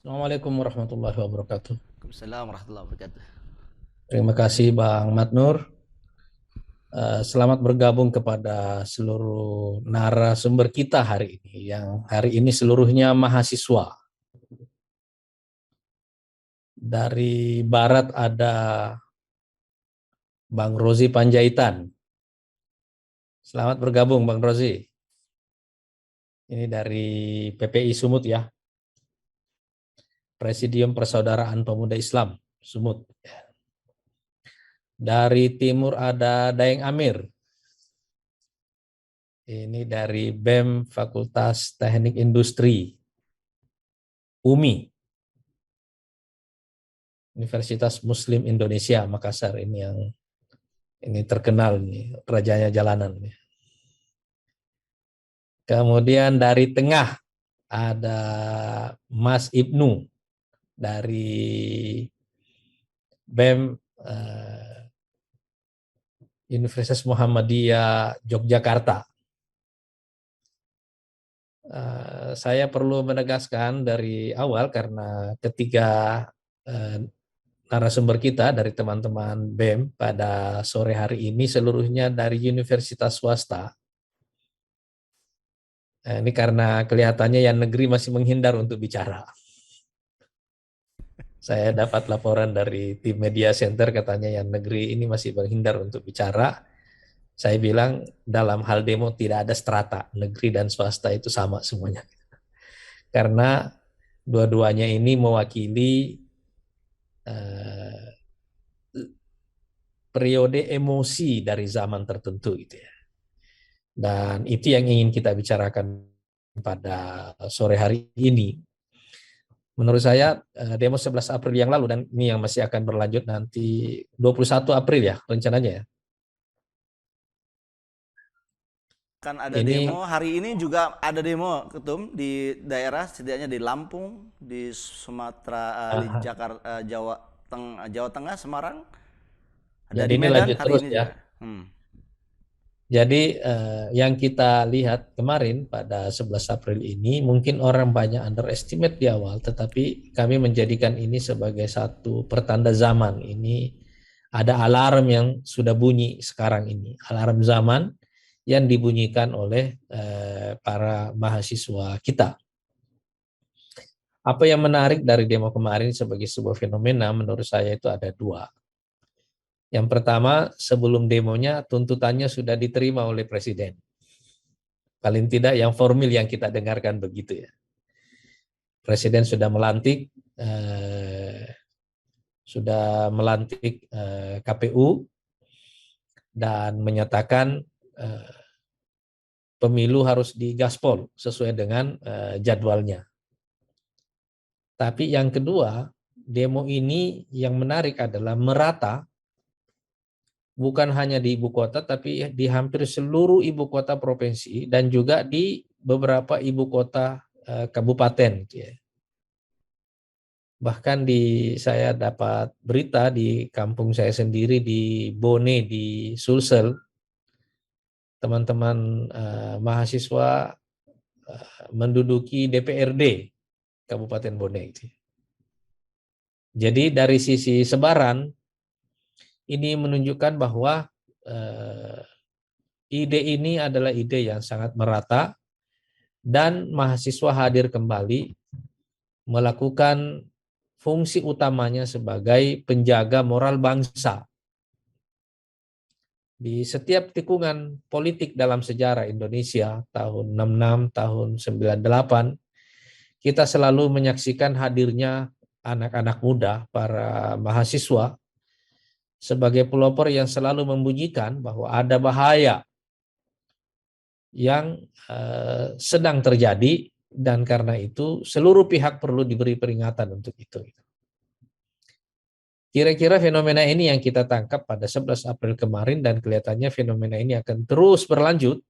Assalamualaikum warahmatullahi wabarakatuh. Waalaikumsalam warahmatullahi wabarakatuh. Terima kasih Bang Matnur. Selamat bergabung kepada seluruh narasumber kita hari ini. Yang hari ini seluruhnya mahasiswa. Dari Barat ada Bang Rozi Panjaitan. Selamat bergabung Bang Rozi. Ini dari PPI Sumut ya, Presidium Persaudaraan Pemuda Islam Sumut. Dari Timur ada Daeng Amir. Ini dari BEM Fakultas Teknik Industri UMI. Universitas Muslim Indonesia Makassar ini terkenal nih, rajanya jalanan nih. Kemudian dari tengah ada Mas Ibnu dari BEM Universitas Muhammadiyah Yogyakarta. Saya perlu menegaskan dari awal karena ketiga narasumber kita dari teman-teman BEM pada sore hari ini seluruhnya dari universitas swasta. Nah, ini karena kelihatannya yang negeri masih menghindar untuk bicara. Saya dapat laporan dari tim media center katanya yang negeri ini masih menghindar untuk bicara. Saya bilang dalam hal demo tidak ada strata, negeri dan swasta itu sama semuanya. Karena dua-duanya ini mewakili eh, periode emosi dari zaman tertentu gitu ya. Dan itu yang ingin kita bicarakan pada sore hari ini. Menurut saya demo 11 April yang lalu dan ini yang masih akan berlanjut nanti 21 April ya rencananya ya. Kan ada Ini demo hari ini, juga ada demo Ketum di daerah, setidaknya di Lampung, di Sumatera, di uh, Jakarta, Jawa Tengah, Semarang, ada jadi di ini Medan lanjut hari terus ini ya. juga. Jadi yang kita lihat kemarin pada 11 April ini mungkin orang banyak underestimate di awal tetapi kami menjadikan ini sebagai satu pertanda zaman. Ini ada alarm yang sudah bunyi sekarang ini. Alarm zaman yang dibunyikan oleh para mahasiswa kita. Apa yang menarik dari demo kemarin sebagai sebuah fenomena menurut saya itu ada dua. Yang pertama, sebelum demonya tuntutannya sudah diterima oleh Presiden. Paling tidak yang formil yang kita dengarkan begitu ya. Presiden sudah melantik KPU dan menyatakan pemilu harus digaspol sesuai dengan jadwalnya. Tapi yang kedua, demo ini yang menarik adalah merata bukan hanya di ibu kota, tapi di hampir seluruh ibu kota provinsi dan juga di beberapa ibu kota kabupaten. Gitu ya. Bahkan saya dapat berita di kampung saya sendiri di Bone, di Sulsel, teman-teman mahasiswa menduduki DPRD Kabupaten Bone. Gitu. Jadi dari sisi sebaran, ini menunjukkan bahwa eh, ide ini adalah ide yang sangat merata dan mahasiswa hadir kembali melakukan fungsi utamanya sebagai penjaga moral bangsa. Di setiap tikungan politik dalam sejarah Indonesia tahun 66, tahun 98, kita selalu menyaksikan hadirnya anak-anak muda, para mahasiswa sebagai pelopor yang selalu membunyikan bahwa ada bahaya yang sedang terjadi dan karena itu seluruh pihak perlu diberi peringatan untuk itu. Kira-kira fenomena ini yang kita tangkap pada 11 April kemarin dan kelihatannya fenomena ini akan terus berlanjut.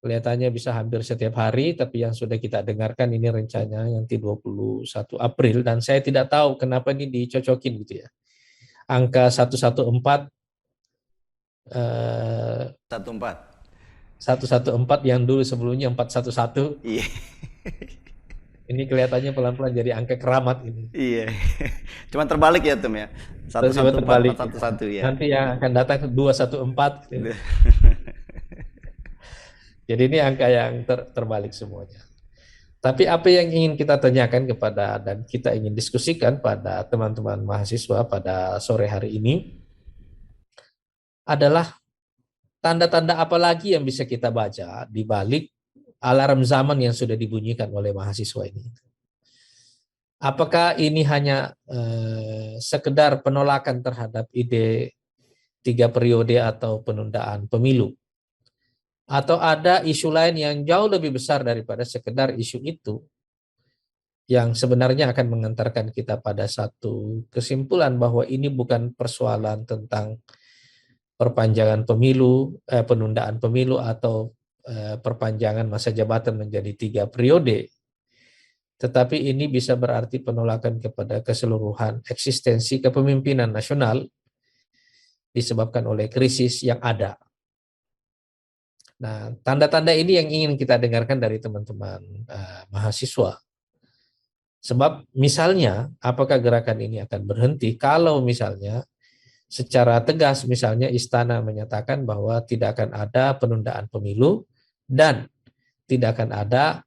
Kelihatannya bisa hampir setiap hari, tapi yang sudah kita dengarkan ini rencananya nanti 21 April dan saya tidak tahu kenapa ini dicocokin gitu ya. Angka 114 eh, 14. 114 yang dulu sebelumnya 411. Iya. Ini kelihatannya pelan-pelan jadi angka keramat ini. Iya. Cuman terbalik ya, Tum ya. Satu Tiba-tiba satu empat terbalik empat satu gitu. satu ya. Nanti yang akan datang 214. Gitu. Jadi ini angka yang terbalik semuanya. Tapi apa yang ingin kita tanyakan kepada dan kita ingin diskusikan pada teman-teman mahasiswa pada sore hari ini adalah tanda-tanda apa lagi yang bisa kita baca di balik alarm zaman yang sudah dibunyikan oleh mahasiswa ini. Apakah ini hanya sekedar penolakan terhadap ide 3 periode atau penundaan pemilu? Atau ada isu lain yang jauh lebih besar daripada sekedar isu itu, yang sebenarnya akan mengantarkan kita pada satu kesimpulan bahwa ini bukan persoalan tentang perpanjangan pemilu, penundaan pemilu atau perpanjangan masa jabatan menjadi 3 periode, tetapi ini bisa berarti penolakan kepada keseluruhan eksistensi kepemimpinan nasional disebabkan oleh krisis yang ada. Nah, tanda-tanda ini yang ingin kita dengarkan dari teman-teman mahasiswa. Sebab misalnya, apakah gerakan ini akan berhenti kalau misalnya secara tegas misalnya istana menyatakan bahwa tidak akan ada penundaan pemilu dan tidak akan ada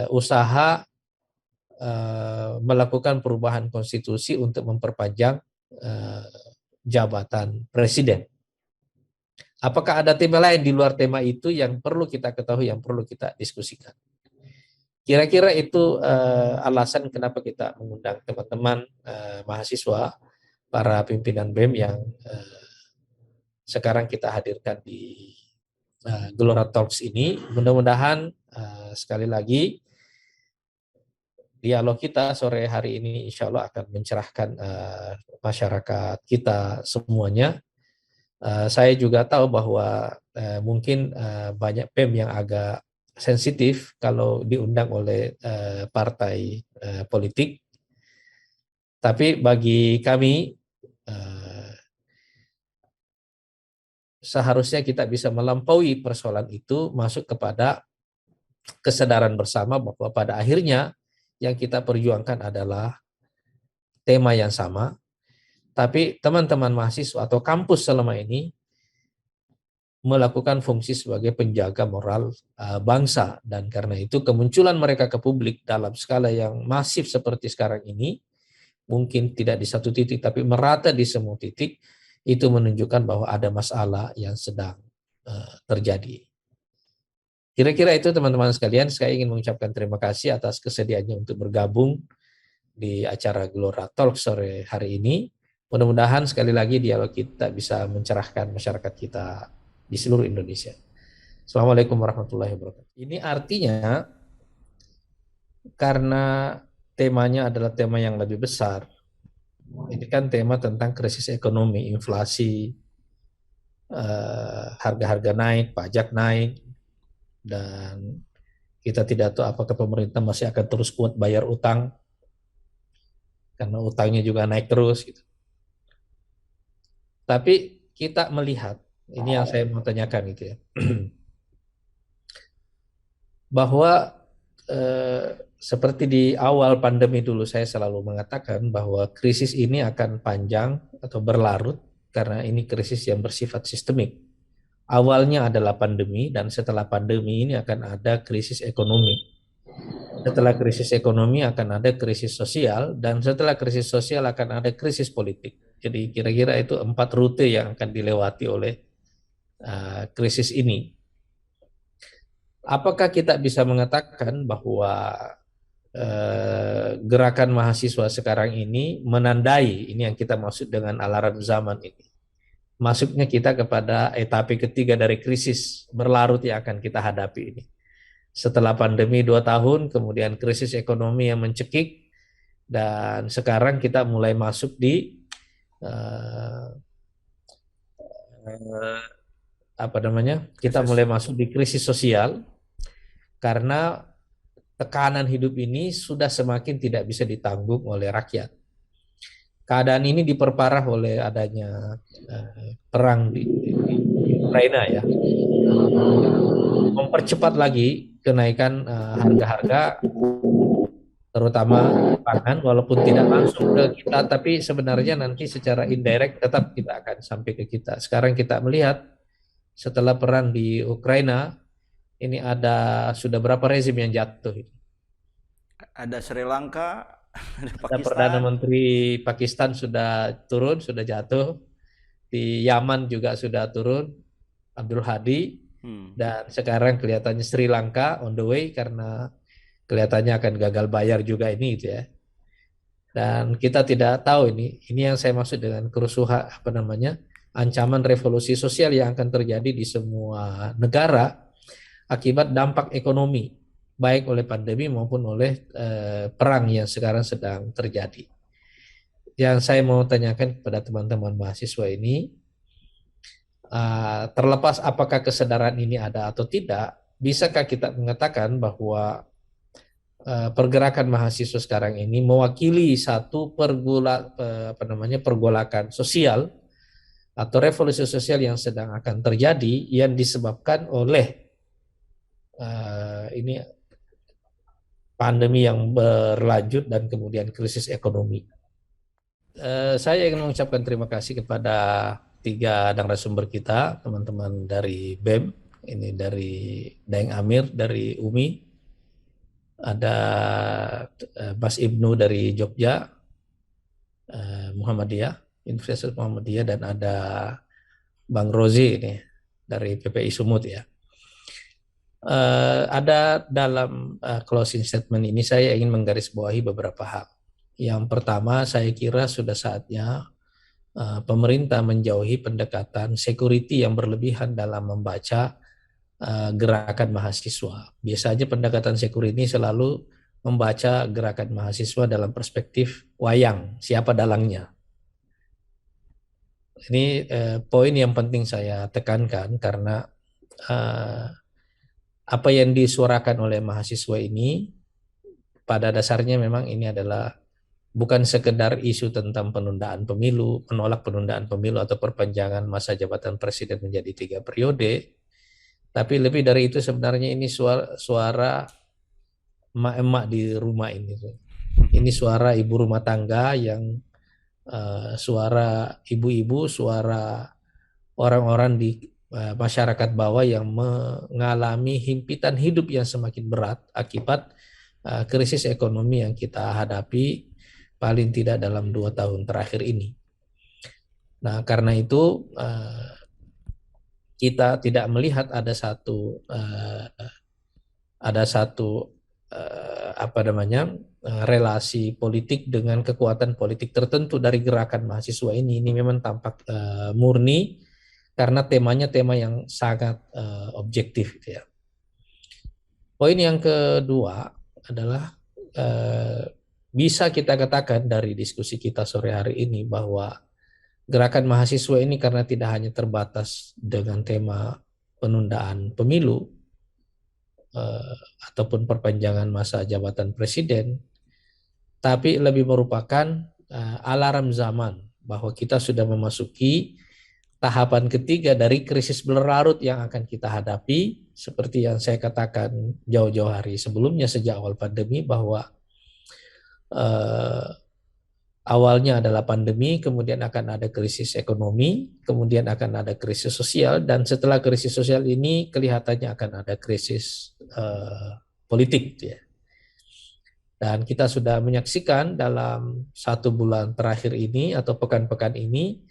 usaha melakukan perubahan konstitusi untuk memperpanjang jabatan presiden. Apakah ada tema lain di luar tema itu yang perlu kita ketahui, yang perlu kita diskusikan? Kira-kira itu alasan kenapa kita mengundang teman-teman mahasiswa, para pimpinan BEM yang sekarang kita hadirkan di Gelora Talks ini. Mudah-mudahan sekali lagi dialog kita sore hari ini insya Allah akan mencerahkan masyarakat kita semuanya. Saya juga tahu bahwa mungkin banyak PEM yang agak sensitif kalau diundang oleh partai politik. Tapi bagi kami seharusnya kita bisa melampaui persoalan itu, masuk kepada kesadaran bersama bahwa pada akhirnya yang kita perjuangkan adalah tema yang sama, tapi teman-teman mahasiswa atau kampus selama ini melakukan fungsi sebagai penjaga moral bangsa, dan karena itu kemunculan mereka ke publik dalam skala yang masif seperti sekarang ini, mungkin tidak di satu titik tapi merata di semua titik, itu menunjukkan bahwa ada masalah yang sedang terjadi. Kira-kira itu teman-teman sekalian, saya ingin mengucapkan terima kasih atas kesediaannya untuk bergabung di acara Gelora Talk sore hari ini. Mudah-mudahan sekali lagi dialog kita bisa mencerahkan masyarakat kita di seluruh Indonesia. Assalamualaikum warahmatullahi wabarakatuh. Ini artinya karena temanya adalah tema yang lebih besar. Ini kan tema tentang krisis ekonomi, inflasi, harga-harga naik, pajak naik, dan kita tidak tahu apakah pemerintah masih akan terus kuat bayar utang, karena utangnya juga naik terus gitu. Tapi kita melihat, ini yang saya mau tanyakan gitu ya, bahwa seperti di awal pandemi dulu saya selalu mengatakan bahwa krisis ini akan panjang atau berlarut karena ini krisis yang bersifat sistemik. Awalnya adalah pandemi, dan setelah pandemi ini akan ada krisis ekonomi. Setelah krisis ekonomi akan ada krisis sosial, dan setelah krisis sosial akan ada krisis politik. Jadi kira-kira itu 4 rute yang akan dilewati oleh krisis ini. Apakah kita bisa mengatakan bahwa gerakan mahasiswa sekarang ini menandai ini yang kita maksud dengan alarm zaman ini? Masuknya kita kepada etape ketiga dari krisis berlarut yang akan kita hadapi ini. Setelah pandemi 2 tahun, kemudian krisis ekonomi yang mencekik, dan sekarang kita mulai masuk di kita mulai masuk di krisis sosial, karena tekanan hidup ini sudah semakin tidak bisa ditanggung oleh rakyat. Keadaan ini diperparah oleh adanya perang di Ukraina ya, mempercepat lagi kenaikan harga-harga terutama pangan, walaupun tidak langsung ke kita, tapi sebenarnya nanti secara indirect tetap kita akan sampai ke kita. Sekarang kita melihat setelah perang di Ukraina, ini sudah berapa rezim yang jatuh. Ada Sri Lanka, ada Ada Perdana Pakistan. Menteri Pakistan sudah turun, sudah jatuh. Di Yaman juga sudah turun, Abdul Hadi. Hmm. Dan sekarang kelihatannya Sri Lanka on the way karena kelihatannya akan gagal bayar juga ini gitu ya. Dan kita tidak tahu ini yang saya maksud dengan kerusuhan apa namanya, ancaman revolusi sosial yang akan terjadi di semua negara akibat dampak ekonomi, baik oleh pandemi maupun oleh perang yang sekarang sedang terjadi. Yang saya mau tanyakan kepada teman-teman mahasiswa ini, terlepas apakah kesadaran ini ada atau tidak, bisakah kita mengatakan bahwa pergerakan mahasiswa sekarang ini mewakili satu pergolakan sosial atau revolusi sosial yang sedang akan terjadi yang disebabkan oleh ini pandemi yang berlanjut dan kemudian krisis ekonomi. Saya ingin mengucapkan terima kasih kepada 3 narasumber kita, teman-teman dari BEM, ini dari Daeng Amir dari UMI, ada Mas Ibnu dari Jogja, Muhammadiyah, Universitas Muhammadiyah, dan ada Bang Rozi ini dari PPI Sumut ya. Ada dalam closing statement ini saya ingin menggarisbawahi beberapa hal. Yang pertama, saya kira sudah saatnya pemerintah menjauhi pendekatan security yang berlebihan dalam membaca gerakan mahasiswa. Biasanya pendekatan security selalu membaca gerakan mahasiswa dalam perspektif wayang, siapa dalangnya. Ini poin yang penting saya tekankan karena apa yang disuarakan oleh mahasiswa ini pada dasarnya memang ini adalah bukan sekedar isu tentang penundaan pemilu, menolak penundaan pemilu atau perpanjangan masa jabatan presiden menjadi 3 periode, tapi lebih dari itu sebenarnya ini suara emak-emak di rumah ini. Ini suara ibu rumah tangga yang suara ibu-ibu, suara orang-orang di masyarakat bawah yang mengalami himpitan hidup yang semakin berat akibat krisis ekonomi yang kita hadapi paling tidak dalam 2 tahun terakhir ini. Nah, karena itu kita tidak melihat ada satu relasi politik dengan kekuatan politik tertentu dari gerakan mahasiswa ini. Ini memang tampak murni karena temanya tema yang sangat objektif gitu ya. Poin yang kedua adalah bisa kita katakan dari diskusi kita sore hari ini bahwa gerakan mahasiswa ini karena tidak hanya terbatas dengan tema penundaan pemilu ataupun perpanjangan masa jabatan presiden, tapi lebih merupakan alarm zaman bahwa kita sudah memasuki tahapan ketiga dari krisis berlarut yang akan kita hadapi, seperti yang saya katakan jauh-jauh hari sebelumnya sejak awal pandemi bahwa awalnya adalah pandemi, kemudian akan ada krisis ekonomi, kemudian akan ada krisis sosial, dan setelah krisis sosial ini kelihatannya akan ada krisis politik. Ya. Dan kita sudah menyaksikan dalam 1 bulan terakhir ini atau pekan-pekan ini,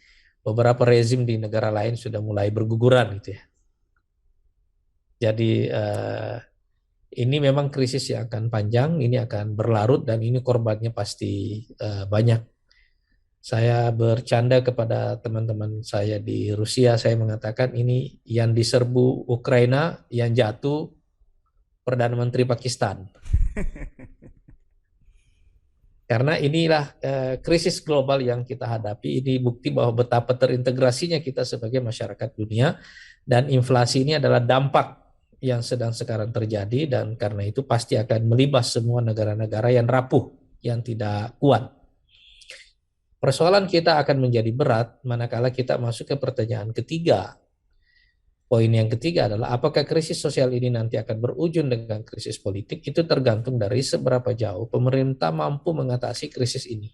beberapa rezim di negara lain sudah mulai berguguran gitu ya. Jadi ini memang krisis yang akan panjang, ini akan berlarut dan ini korbannya pasti banyak. Saya bercanda kepada teman-teman saya di Rusia, saya mengatakan ini yang diserbu Ukraina, yang jatuh Perdana Menteri Pakistan. Karena inilah krisis global yang kita hadapi, ini bukti bahwa betapa terintegrasinya kita sebagai masyarakat dunia, dan inflasi ini adalah dampak yang sedang sekarang terjadi, dan karena itu pasti akan melibas semua negara-negara yang rapuh, yang tidak kuat. Persoalan kita akan menjadi berat manakala kita masuk ke pertanyaan ketiga. Poin yang ketiga adalah apakah krisis sosial ini nanti akan berujung dengan krisis politik, itu tergantung dari seberapa jauh pemerintah mampu mengatasi krisis ini.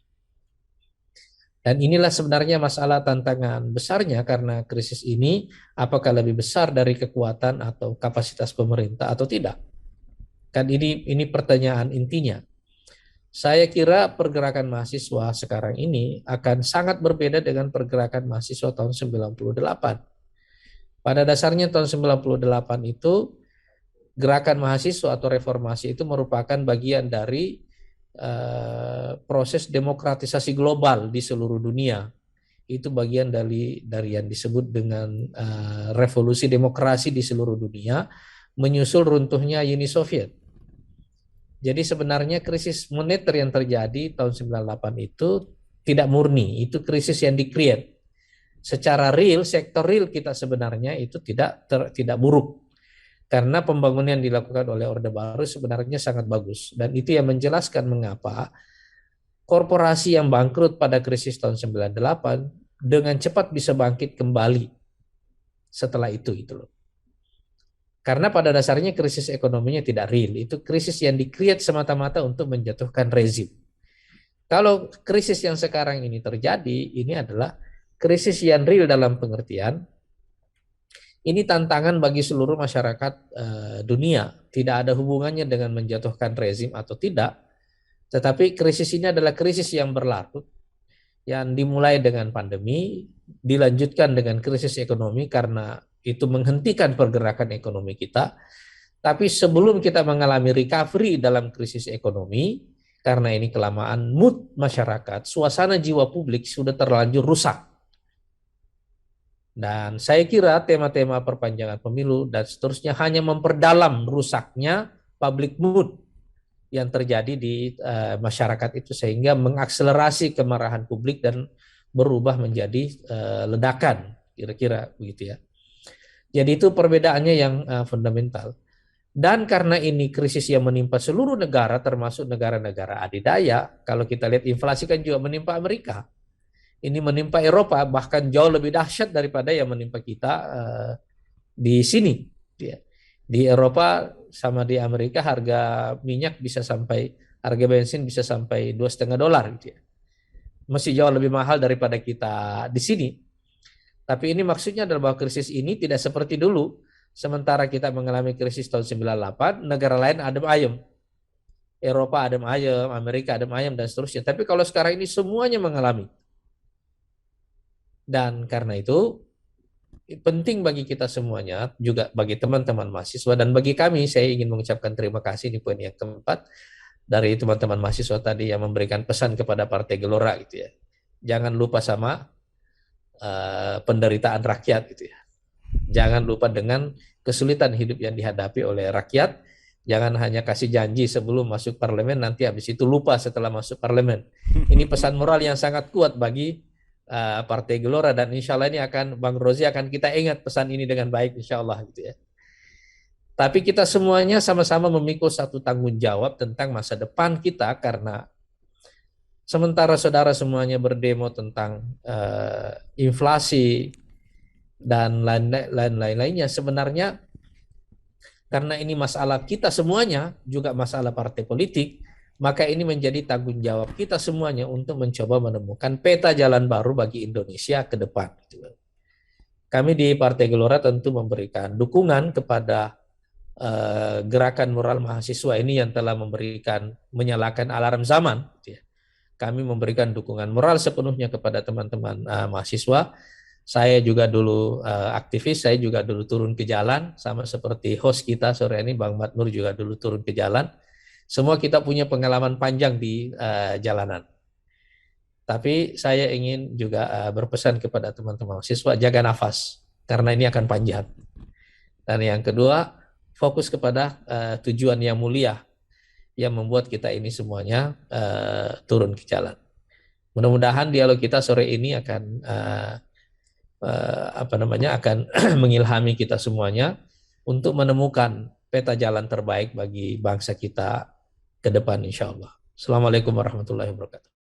Dan inilah sebenarnya masalah tantangan besarnya, karena krisis ini apakah lebih besar dari kekuatan atau kapasitas pemerintah atau tidak. Kan ini pertanyaan intinya. Saya kira pergerakan mahasiswa sekarang ini akan sangat berbeda dengan pergerakan mahasiswa tahun 98. Pada dasarnya tahun 98 itu gerakan mahasiswa atau reformasi itu merupakan bagian dari proses demokratisasi global di seluruh dunia. Itu bagian dari yang disebut dengan revolusi demokrasi di seluruh dunia, menyusul runtuhnya Uni Soviet. Jadi sebenarnya krisis moneter yang terjadi tahun 98 itu tidak murni, itu krisis yang di-create. Secara real, sektor real kita sebenarnya itu tidak buruk. Karena pembangunan yang dilakukan oleh Orde Baru sebenarnya sangat bagus. Dan itu yang menjelaskan mengapa korporasi yang bangkrut pada krisis tahun 98 dengan cepat bisa bangkit kembali setelah itu loh. Karena pada dasarnya krisis ekonominya tidak real, itu krisis yang di-create semata-mata untuk menjatuhkan rezim. Kalau krisis yang sekarang ini terjadi, ini adalah krisis yang real dalam pengertian ini tantangan bagi seluruh masyarakat dunia. Tidak ada hubungannya dengan menjatuhkan rezim atau tidak, tetapi krisis ini adalah krisis yang berlarut, yang dimulai dengan pandemi, dilanjutkan dengan krisis ekonomi karena itu menghentikan pergerakan ekonomi kita. Tapi sebelum kita mengalami recovery dalam krisis ekonomi, karena ini kelamaan mood masyarakat, suasana jiwa publik sudah terlanjur rusak. Dan saya kira tema-tema perpanjangan pemilu dan seterusnya hanya memperdalam rusaknya public mood yang terjadi di masyarakat itu, sehingga mengakselerasi kemarahan publik dan berubah menjadi ledakan, kira-kira begitu ya. Jadi itu perbedaannya yang fundamental. Dan karena ini krisis yang menimpa seluruh negara, termasuk negara-negara adidaya, kalau kita lihat inflasi kan juga menimpa Amerika. Ini menimpa Eropa, bahkan jauh lebih dahsyat daripada yang menimpa kita di sini. Di Eropa sama di Amerika harga minyak bisa sampai, harga bensin bisa sampai $2,5 gitu ya. Masih jauh lebih mahal daripada kita di sini. Tapi ini maksudnya adalah bahwa krisis ini tidak seperti dulu. Sementara kita mengalami krisis tahun 98, negara lain adem ayem. Eropa adem ayem, Amerika adem ayem, dan seterusnya. Tapi kalau sekarang ini semuanya mengalami. Dan karena itu penting bagi kita semuanya, juga bagi teman-teman mahasiswa dan bagi kami, saya ingin mengucapkan terima kasih di poin yang keempat dari teman-teman mahasiswa tadi yang memberikan pesan kepada Partai Gelora gitu ya. Jangan lupa sama penderitaan rakyat gitu ya. Jangan lupa dengan kesulitan hidup yang dihadapi oleh rakyat. Jangan hanya kasih janji sebelum masuk parlemen, nanti habis itu lupa setelah masuk parlemen. Ini pesan moral yang sangat kuat bagi Partai Gelora, dan insya Allah ini akan, Bang Rozi akan kita ingat pesan ini dengan baik insya Allah gitu ya. Tapi kita semuanya sama-sama memikul satu tanggung jawab tentang masa depan kita, karena sementara saudara semuanya berdemo tentang inflasi dan lain-lainnya, sebenarnya karena ini masalah kita semuanya, juga masalah partai politik, maka ini menjadi tanggung jawab kita semuanya untuk mencoba menemukan peta jalan baru bagi Indonesia ke depan. Kami di Partai Gelora tentu memberikan dukungan kepada gerakan moral mahasiswa ini yang telah menyalakan alarm zaman. Kami memberikan dukungan moral sepenuhnya kepada teman-teman mahasiswa. Saya juga dulu aktivis, saya juga dulu turun ke jalan, sama seperti host kita sore ini, Bang Matnur juga dulu turun ke jalan. Semua kita punya pengalaman panjang di jalanan. Tapi saya ingin juga berpesan kepada teman-teman mahasiswa, jaga nafas, karena ini akan panjang. Dan yang kedua, fokus kepada tujuan yang mulia, yang membuat kita ini semuanya turun ke jalan. Mudah-mudahan dialog kita sore ini akan akan mengilhami kita semuanya untuk menemukan peta jalan terbaik bagi bangsa kita ke depan insya Allah. Assalamualaikum warahmatullahi wabarakatuh.